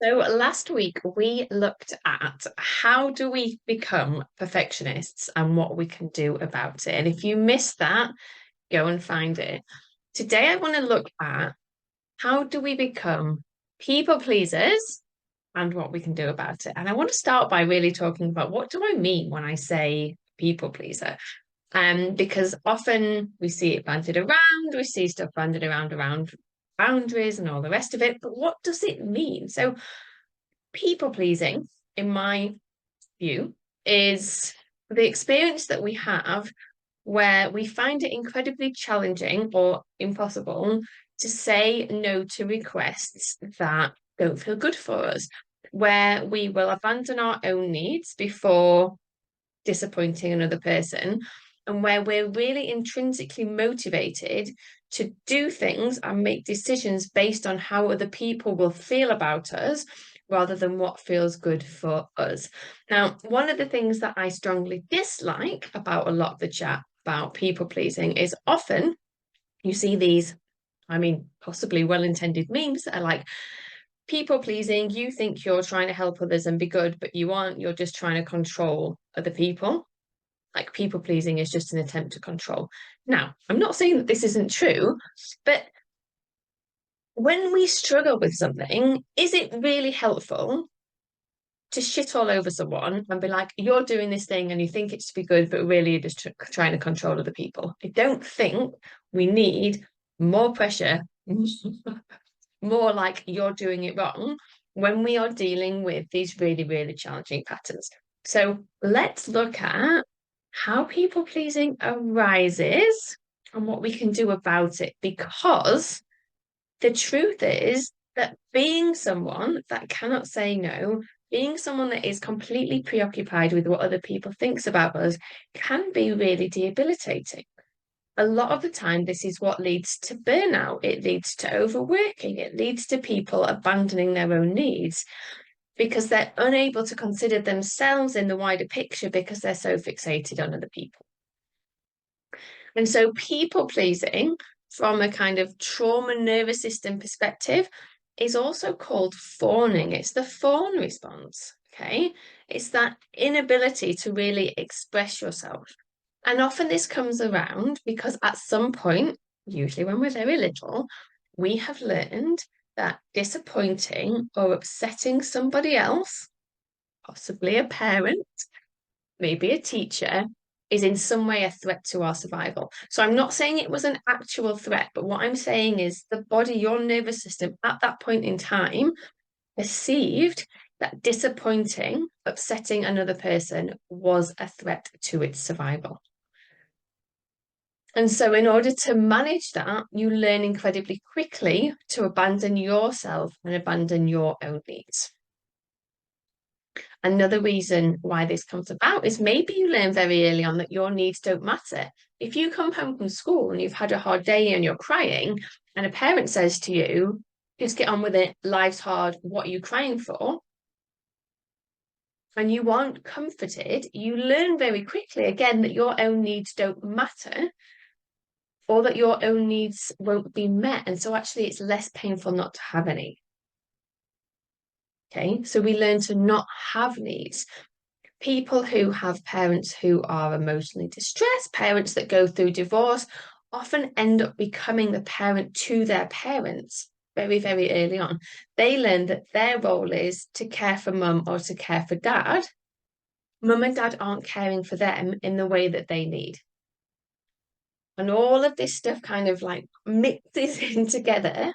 So last week we looked at how do we become perfectionists and what we can do about it. And if you missed that, go and find it. Today I want to look at how do we become people pleasers and what we can do about it. And I want to start by really talking about what do I mean when I say people pleaser? Because often we see it banded around, we see stuff banded around boundaries and all the rest of it. But what does it mean? So people pleasing, in my view, is the experience that we have where we find it incredibly challenging or impossible to say no to requests that don't feel good for us, where we will abandon our own needs before disappointing another person, and where we're really intrinsically motivated to do things and make decisions based on how other people will feel about us rather than what feels good for us. Now, one of the things that I strongly dislike about a lot of the chat about people pleasing is often you see these, possibly well-intended memes that are like, people pleasing, you think you're trying to help others and be good, but you aren't, you're just trying to control other people. Like people pleasing is just an attempt to control. Now, I'm not saying that this isn't true, but when we struggle with something, is it really helpful to shit all over someone and be like, you're doing this thing and you think it's to be good, but really you're just trying to control other people? I don't think we need more pressure, more like you're doing it wrong when we are dealing with these really, really challenging patterns. So let's look at how people pleasing arises and what we can do about it, because the truth is that being someone that cannot say no, being someone that is completely preoccupied with what other people thinks about us, can be really debilitating. A lot of the time, this is what leads to burnout. It leads to overworking. It leads to people abandoning their own needs because they're unable to consider themselves in the wider picture because they're so fixated on other people. And so people pleasing from a kind of trauma nervous system perspective is also called fawning. It's the fawn response, okay? It's that inability to really express yourself. And often this comes around because at some point, usually when we're very little, we have learned that disappointing or upsetting somebody else, possibly a parent, maybe a teacher, is in some way a threat to our survival. So I'm not saying it was an actual threat, but what I'm saying is the body, your nervous system at that point in time perceived that disappointing, upsetting another person was a threat to its survival. And so in order to manage that, you learn incredibly quickly to abandon yourself and abandon your own needs. Another reason why this comes about is maybe you learn very early on that your needs don't matter. If you come home from school and you've had a hard day and you're crying, and a parent says to you, just get on with it, life's hard, what are you crying for? And you aren't comforted, you learn very quickly again that your own needs don't matter, or that your own needs won't be met. And so actually it's less painful not to have any. Okay, so we learn to not have needs. People who have parents who are emotionally distressed, parents that go through divorce, often end up becoming the parent to their parents very, very early on. They learn that their role is to care for mum or to care for dad. Mum and dad aren't caring for them in the way that they need. And all of this stuff kind of like mixes in together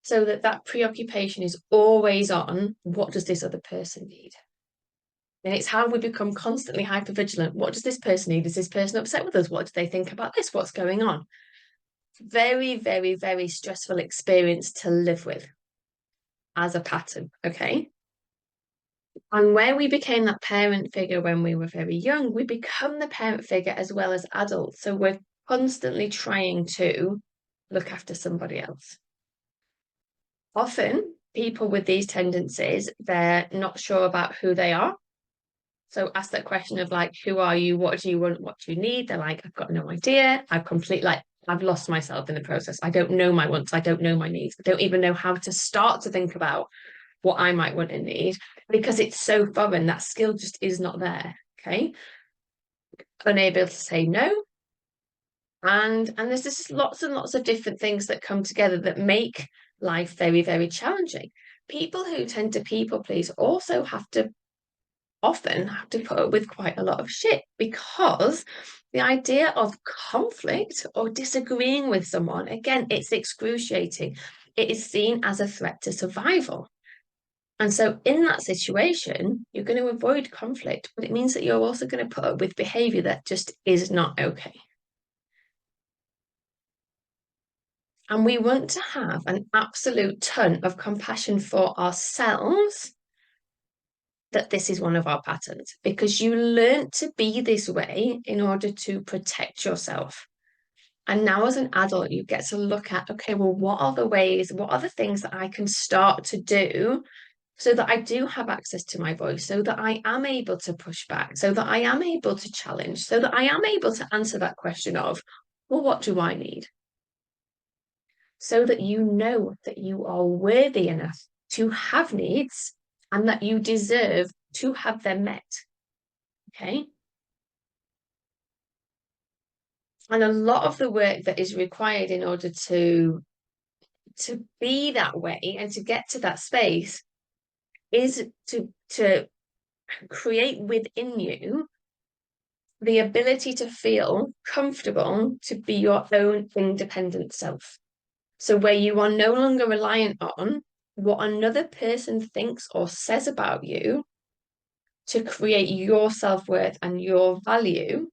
so that that preoccupation is always on, what does this other person need? And it's how we become constantly hypervigilant. What does this person need? Is this person upset with us? What do they think about this? What's going on? Very, very, very stressful experience to live with as a pattern, okay? And where we became that parent figure when we were very young, we become the parent figure as well as adults. So we're constantly trying to look after somebody else. Often, people with these tendencies, they're not sure about who they are. So ask that question of like, who are you? What do you want? What do you need? They're like, I've got no idea. I'm complete, like, I've lost myself in the process. I don't know my wants. I don't know my needs. I don't even know how to start to think about what I might want and need because it's so foreign. That skill just is not there. Okay. Unable to say no. And there's just lots and lots of different things that come together that make life very, very challenging. People who tend to people please also often have to put up with quite a lot of shit because the idea of conflict or disagreeing with someone, again, it's excruciating. It is seen as a threat to survival. And so in that situation, you're going to avoid conflict, but it means that you're also going to put up with behavior that just is not okay. And we want to have an absolute ton of compassion for ourselves that this is one of our patterns because you learn to be this way in order to protect yourself. And now as an adult, you get to look at, okay, well, what are the ways, what are the things that I can start to do so that I do have access to my voice, so that I am able to push back, so that I am able to challenge, so that I am able to answer that question of, well, what do I need? So that you know that you are worthy enough to have needs and that you deserve to have them met. Okay. And a lot of the work that is required in order to be that way and to get to that space is to create within you the ability to feel comfortable to be your own independent self. So where you are no longer reliant on what another person thinks or says about you to create your self-worth and your value,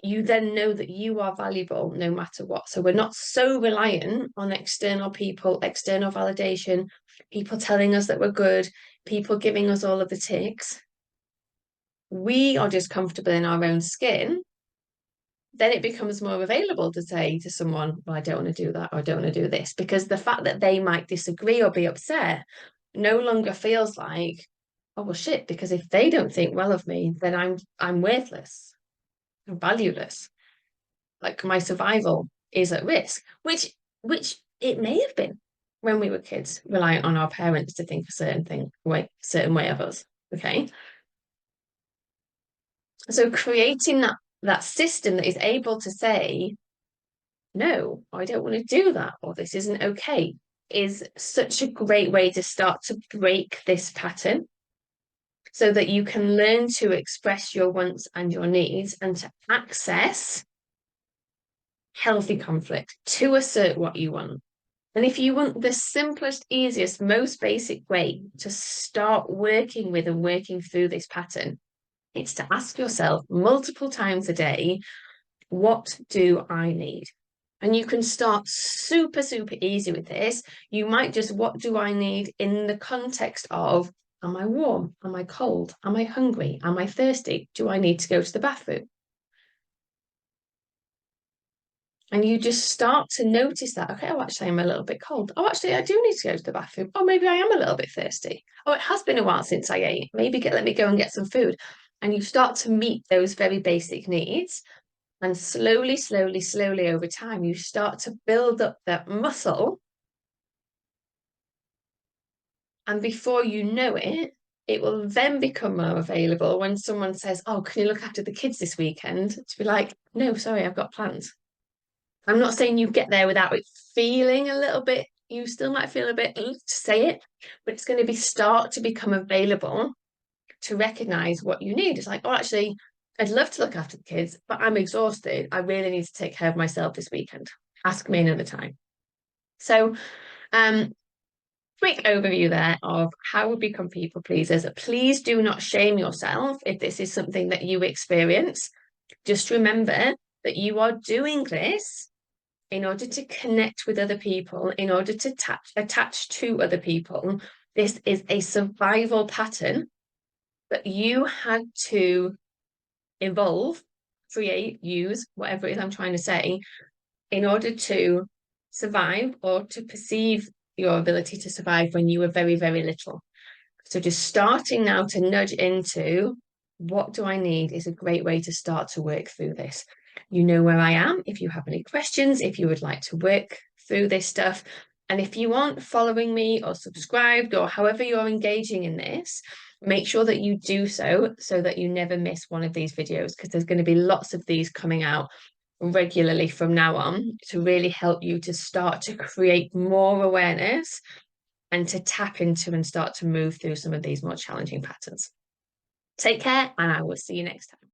you then know that you are valuable no matter what. So we're not so reliant on external people, external validation, people telling us that we're good, people giving us all of the ticks. We are just comfortable in our own skin. Then it becomes more available to say to someone, well, I don't want to do that, or I don't want to do this, because the fact that they might disagree or be upset no longer feels like, oh, well, shit, because if they don't think well of me, then I'm worthless, I'm valueless. Like my survival is at risk, which it may have been when we were kids, reliant on our parents to think a certain way of us. Okay. So creating that system that is able to say, no, I don't want to do that, or this isn't okay, is such a great way to start to break this pattern so that you can learn to express your wants and your needs and to access healthy conflict, to assert what you want. And if you want the simplest, easiest, most basic way to start working with and working through this pattern, it's to ask yourself multiple times a day, what do I need? And you can start super, super easy with this. You might just, what do I need in the context of, am I warm? Am I cold? Am I hungry? Am I thirsty? Do I need to go to the bathroom? And you just start to notice that, okay, oh, actually, I'm a little bit cold. Oh, actually, I do need to go to the bathroom. Oh, maybe I am a little bit thirsty. Oh, it has been a while since I ate. Maybe let me go and get some food. And you start to meet those very basic needs. And slowly, slowly, slowly over time, you start to build up that muscle. And before you know it, it will then become more available when someone says, oh, can you look after the kids this weekend? To be like, no, sorry, I've got plans. I'm not saying you get there without it feeling a little bit, you still might feel a bit to say it, but it's going to start to become available to recognize what you need. It's like, oh, actually, I'd love to look after the kids, but I'm exhausted. I really need to take care of myself this weekend. Ask me another time. So, quick overview there of how we become people pleasers. Please do not shame yourself if this is something that you experience. Just remember that you are doing this in order to connect with other people, in order to attach to other people. This is a survival pattern that you had to evolve, create, use, whatever it is I'm trying to say, in order to survive or to perceive your ability to survive when you were very, very little. So just starting now to nudge into what do I need is a great way to start to work through this. You know where I am if you have any questions, if you would like to work through this stuff. And if you aren't following me or subscribed or however you're engaging in this, make sure that you do so that you never miss one of these videos, because there's going to be lots of these coming out regularly from now on to really help you to start to create more awareness and to tap into and start to move through some of these more challenging patterns. Take care, and I will see you next time.